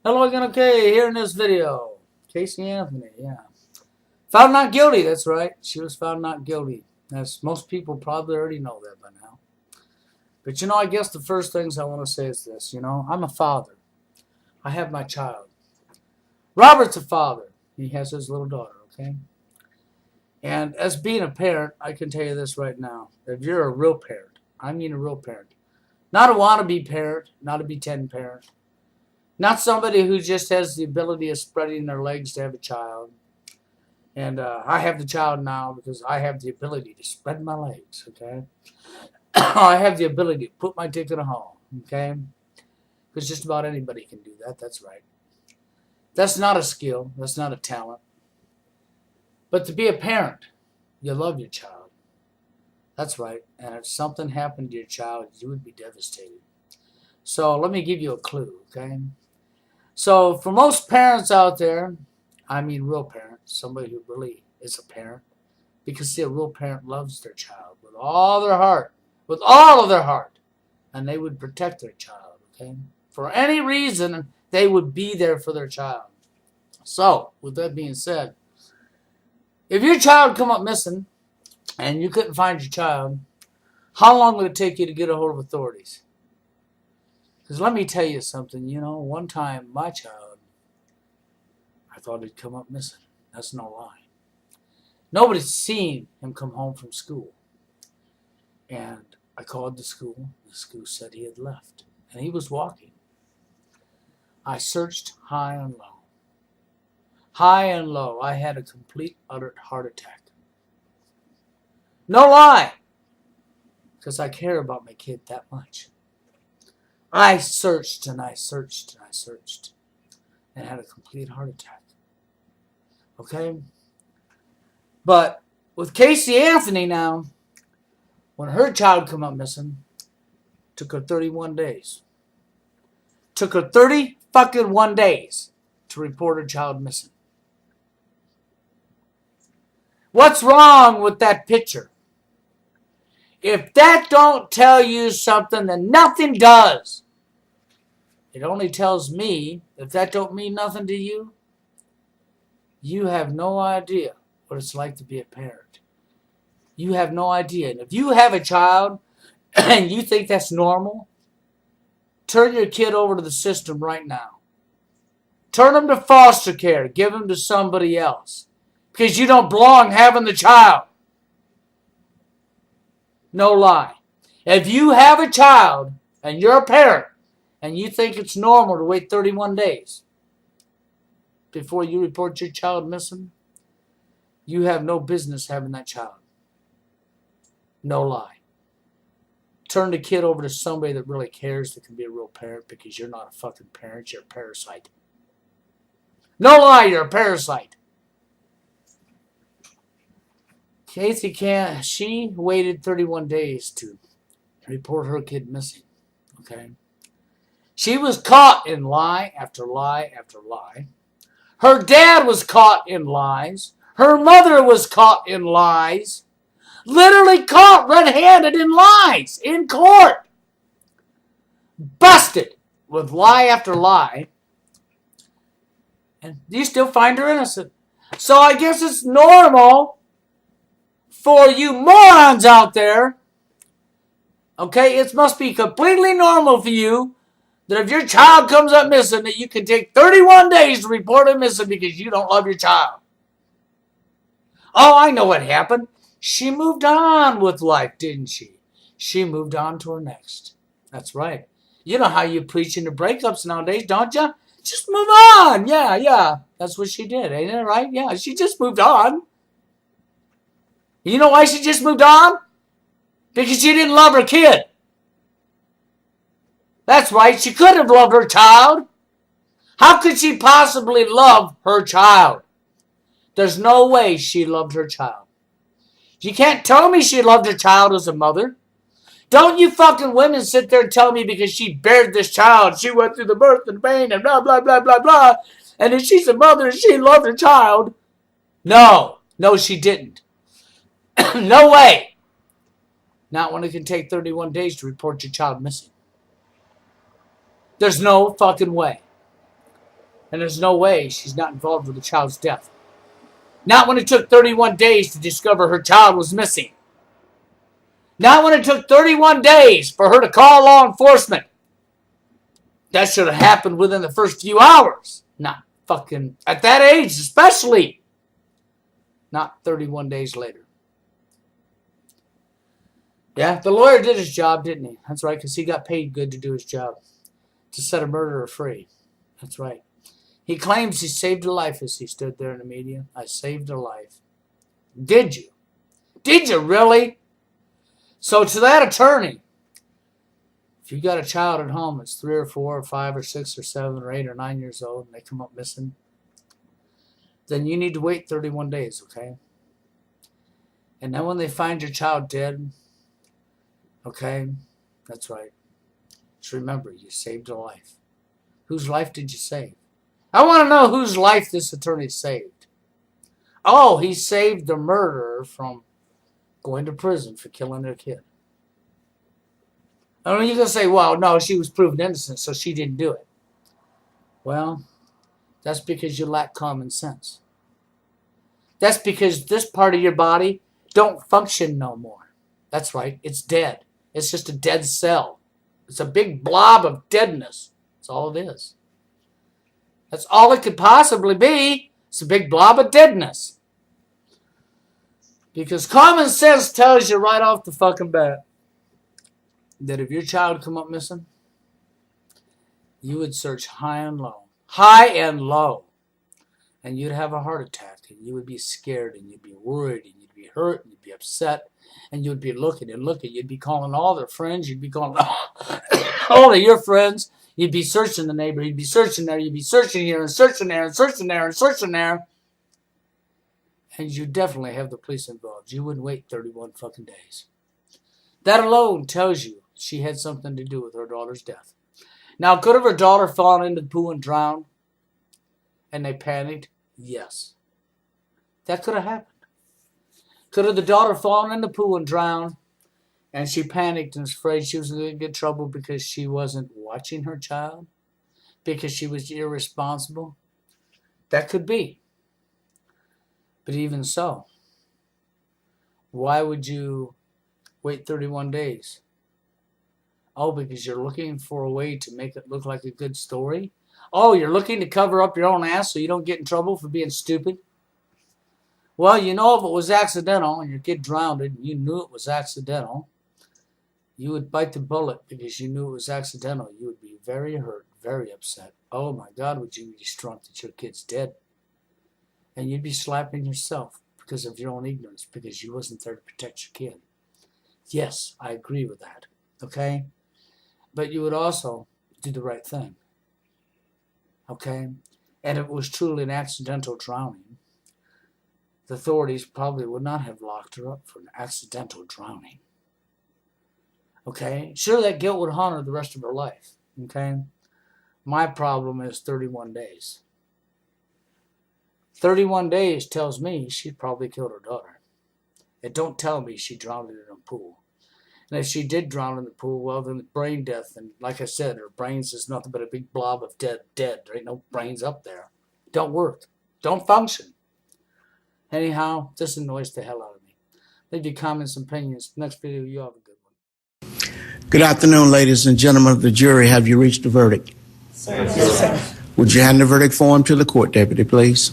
Hello again, okay, here in this video. Casey Anthony, yeah. Found not guilty, that's right. She was found not guilty. As most people probably already know that by now. But I guess the first things I want to say is this, I'm a father. I have my child. Robert's a father. He has his little daughter, okay? And as being a parent, I can tell you this right now. If you're a real parent, I mean a real parent. Not a wannabe parent, not a pretend parent. Not somebody who just has the ability of spreading their legs to have a child. And I have the child now because I have the ability to spread my legs, okay? I have the ability to put my dick in a hole, okay? Because just about anybody can do that, that's right. That's not a skill, that's not a talent. But to be a parent, you love your child. That's right. And if something happened to your child, you would be devastated. So let me give you a clue, okay? So for most parents out there, I mean real parents, somebody who really is a parent, because see, a real parent loves their child with all their heart, with all of their heart, and they would protect their child, okay? For any reason, they would be there for their child. So, with that being said, if your child come up missing and you couldn't find your child, how long would it take you to get a hold of authorities? Because let me tell you something, one time my child, I thought he'd come up missing. That's no lie. Nobody's seen him come home from school. And I called the school. The school said he had left. And he was walking. I searched high and low. High and low. I had a complete, utter heart attack. No lie. Because I care about my kid that much. I searched and I searched and I searched and had a complete heart attack. Okay? But with Casey Anthony now, when her child come up missing, took her 31 days. Took her 31 days to report her child missing. What's wrong with that picture? If that don't tell you something, then nothing does. It only tells me, if that don't mean nothing to you, you have no idea what it's like to be a parent. You have no idea. And if you have a child and you think that's normal, turn your kid over to the system right now. Turn them to foster care. Give them to somebody else. Because you don't belong having the child. No lie. If you have a child and you're a parent and you think it's normal to wait 31 days before you report your child missing, you have no business having that child. No lie. Turn the kid over to somebody that really cares, that can be a real parent, because you're not a fucking parent, you're a parasite. No lie, you're a parasite. Casey she waited 31 days to report her kid missing. Okay? She was caught in lie after lie after lie. Her dad was caught in lies. Her mother was caught in lies. Literally caught red-handed in lies in court. Busted with lie after lie. And you still find her innocent. So I guess it's normal for you morons out there, okay, it must be completely normal for you that if your child comes up missing, that you can take 31 days to report him missing because you don't love your child. Oh, I know what happened. She moved on with life, didn't she? She moved on to her next. That's right. You know how you preach into breakups nowadays, don't you? Just move on. Yeah. That's what she did, ain't it right? Yeah, she just moved on. You know why she just moved on? Because she didn't love her kid. That's right, she could have loved her child. How could she possibly love her child? There's no way she loved her child. You can't tell me she loved her child as a mother. Don't you fucking women sit there and tell me because she bared this child, she went through the birth and pain and blah, blah, blah, blah, blah, and if she's a mother, she loved her child. No, she didn't. No way. Not when it can take 31 days to report your child missing. There's no fucking way. And there's no way she's not involved with the child's death. Not when it took 31 days to discover her child was missing. Not when it took 31 days for her to call law enforcement. That should have happened within the first few hours. Not fucking, at that age especially. Not 31 days later. Yeah, the lawyer did his job, didn't he? That's right, because he got paid good to do his job. To set a murderer free. That's right. He claims he saved a life as he stood there in the media. I saved a life. Did you? Did you really? So to that attorney, if you got a child at home that's 3 or 4 or 5 or 6 or 7 or 8 or 9 years old and they come up missing, then you need to wait 31 days, okay? And then when they find your child dead, okay, that's right. Just remember, you saved a life. Whose life did you save? I want to know whose life this attorney saved. Oh, he saved the murderer from going to prison for killing their kid. I mean, you can say, well, no, she was proven innocent, so she didn't do it. Well, that's because you lack common sense. That's because this part of your body don't function no more. That's right, it's dead. It's just a dead cell. It's a big blob of deadness. That's all it is. That's all it could possibly be. It's a big blob of deadness. Because common sense tells you right off the fucking bat that if your child come up missing, you would search high and low. High and low. And you'd have a heart attack. And you would be scared. And you'd be worried. And you'd be hurt. And you'd be upset. And you'd be looking and looking. You'd be calling all their friends. You'd be calling all of your friends. You'd be searching the neighborhood. You'd be searching there. You'd be searching here and searching there and searching there and searching there. And you definitely have the police involved. You wouldn't wait 31 fucking days. That alone tells you she had something to do with her daughter's death. Now, could have her daughter fallen into the pool and drowned? And they panicked? Yes. That could have happened. Could have the daughter fallen in the pool and drowned? And she panicked and was afraid she was going to get trouble because she wasn't watching her child? Because she was irresponsible? That could be. But even so, why would you wait 31 days? Oh, because you're looking for a way to make it look like a good story? Oh, you're looking to cover up your own ass so you don't get in trouble for being stupid? Well, you know, if it was accidental and your kid drowned and you knew it was accidental, you would bite the bullet because you knew it was accidental. You would be very hurt, very upset. Oh my God, would you be distraught that your kid's dead? And you'd be slapping yourself because of your own ignorance, because you wasn't there to protect your kid. Yes, I agree with that, okay? But you would also do the right thing, okay? And if it was truly an accidental drowning, the authorities probably would not have locked her up for an accidental drowning, okay? Sure, that guilt would haunt her the rest of her life, okay? My problem is 31 days. 31 days tells me she probably killed her daughter. It don't tell me she drowned in a pool. And if she did drown in the pool, well, then brain death. And like I said, her brains is nothing but a big blob of dead. There ain't no brains up there. Don't work. Don't function. Anyhow, this annoys the hell out of me. Leave your comments and opinions. Next video, you have a good one. Good afternoon, ladies and gentlemen of the jury. Have you reached a verdict? Yes, sir. Would you hand the verdict form to the court deputy, please?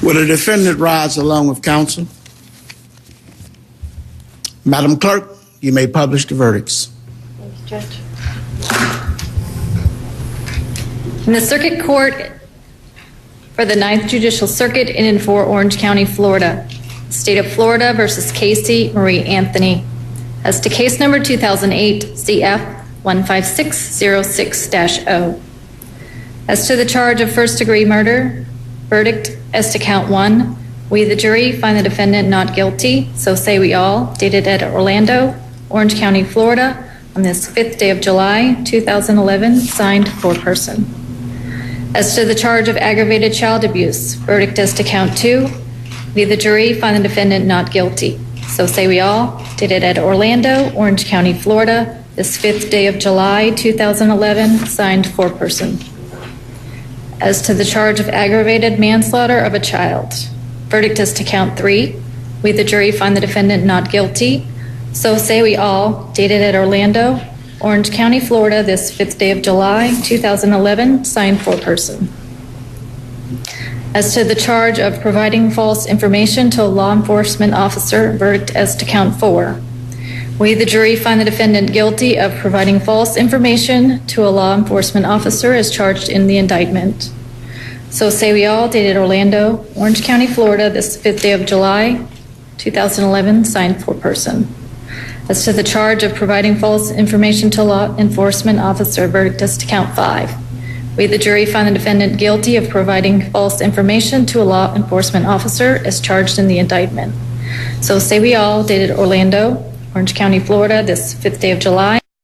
Will the defendant rise along with counsel? Madam Clerk, you may publish the verdicts. Thank you, Judge. In the Circuit Court for the Ninth Judicial Circuit in and for Orange County, Florida, State of Florida versus Casey Marie Anthony. As to case number 2008 CF 15606-0. As to the charge of first-degree murder, verdict as to count 1, we, the jury, find the defendant not guilty, so say we all, dated at Orlando, Orange County, Florida, on this 5th day of July, 2011, signed foreperson. As to the charge of aggravated child abuse, verdict as to count 2, we, the jury, find the defendant not guilty, so say we all, dated at Orlando, Orange County, Florida, this 5th day of July, 2011, signed foreperson. As to the charge of aggravated manslaughter of a child, verdict as to count 3, we, the jury, find the defendant not guilty, so say we all, dated at Orlando, Orange County, Florida, this 5th day of July, 2011, signed foreperson. As to the charge of providing false information to a law enforcement officer, verdict as to count 4. We, the jury, find the defendant guilty of providing false information to a law enforcement officer as charged in the indictment. So say we all, dated Orlando, Orange County, Florida, this 5th day of July, 2011, signed foreperson. As to the charge of providing false information to a law enforcement officer, verdict as to count 5. We, the jury, find the defendant guilty of providing false information to a law enforcement officer as charged in the indictment. So say we all, dated Orlando, Orange County, Florida, this 5th day of July,